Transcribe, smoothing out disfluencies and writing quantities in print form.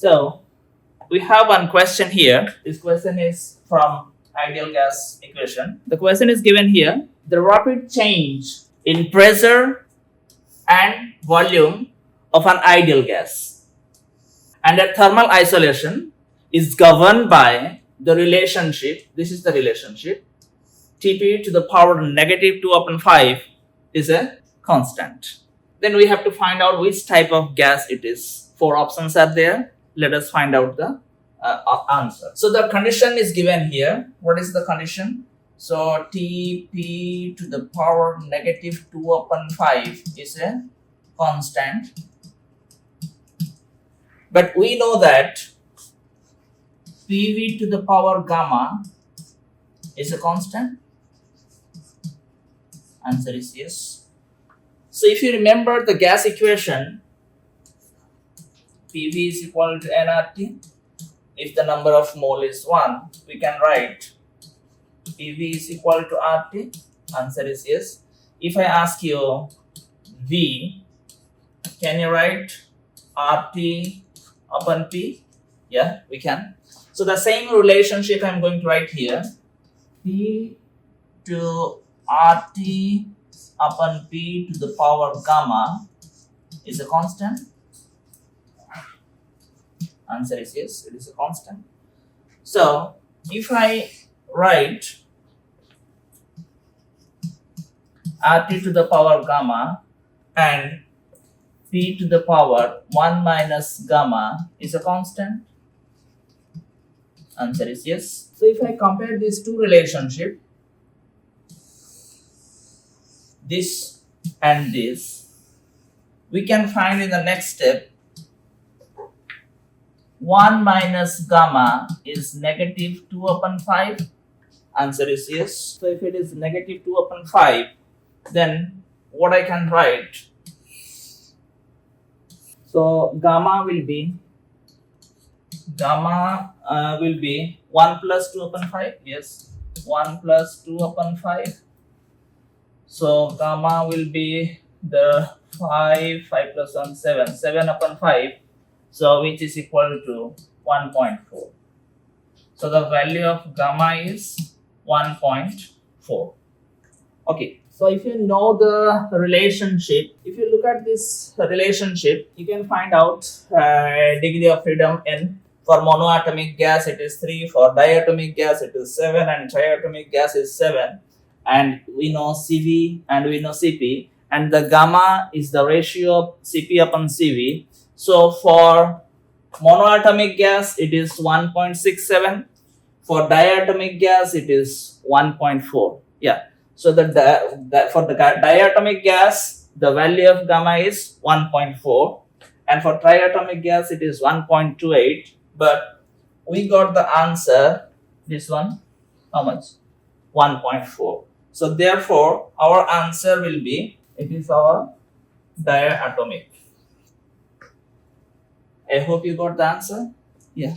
So we have one question here. This question is from ideal gas equation. The question is given here. The rapid change in pressure and volume of an ideal gas and a thermal isolation is governed by the relationship. This is the relationship. Tp to the power negative 2 upon 5 is a constant. Then we have to find out which type of gas it is. 4 options are there. Let us find out the answer. So the condition is given here. What is the condition? So Tp to the power negative 2 upon 5 is a constant. But we know that Pv to the power gamma is a constant. Answer is yes. So if you remember the gas equation, Pv is equal to nRT. If the number of mole is 1, we can write Pv is equal to RT. Answer is yes. If I ask you V, can you write RT upon P? Yeah, we can. So the same relationship I'm going to write here. P to RT upon P to the power gamma is a constant. Answer is yes, it is a constant. So if I write RT to the power gamma and P to the power 1 minus gamma is a constant. Answer is yes. So if I compare these two relationships, this and this, we can find in the next step 1 minus gamma is negative 2 upon 5. Answer is yes. So if it is negative 2 upon 5, then what I can write? So gamma will be 1 plus 2 upon 5. Yes, 1 plus 2 upon 5. So gamma will be the 5 plus 1, 7 upon 5. So which is equal to 1.4. So the value of gamma is 1.4. Okay. So if you know the relationship, if you look at this relationship, you can find out degree of freedom N. For monoatomic gas it is 3, for diatomic gas it is 7, and triatomic gas is 7. And we know Cv and we know Cp, and the gamma is the ratio of Cp upon Cv. So for monoatomic gas it is 1.67, for diatomic gas it is 1.4. Yeah. So for the diatomic gas, the value of gamma is 1.4, and for triatomic gas it is 1.28. But we got the answer, this one, how much? 1.4. So therefore, our answer will be, it is our diatomic. I hope you got the answer. Yeah.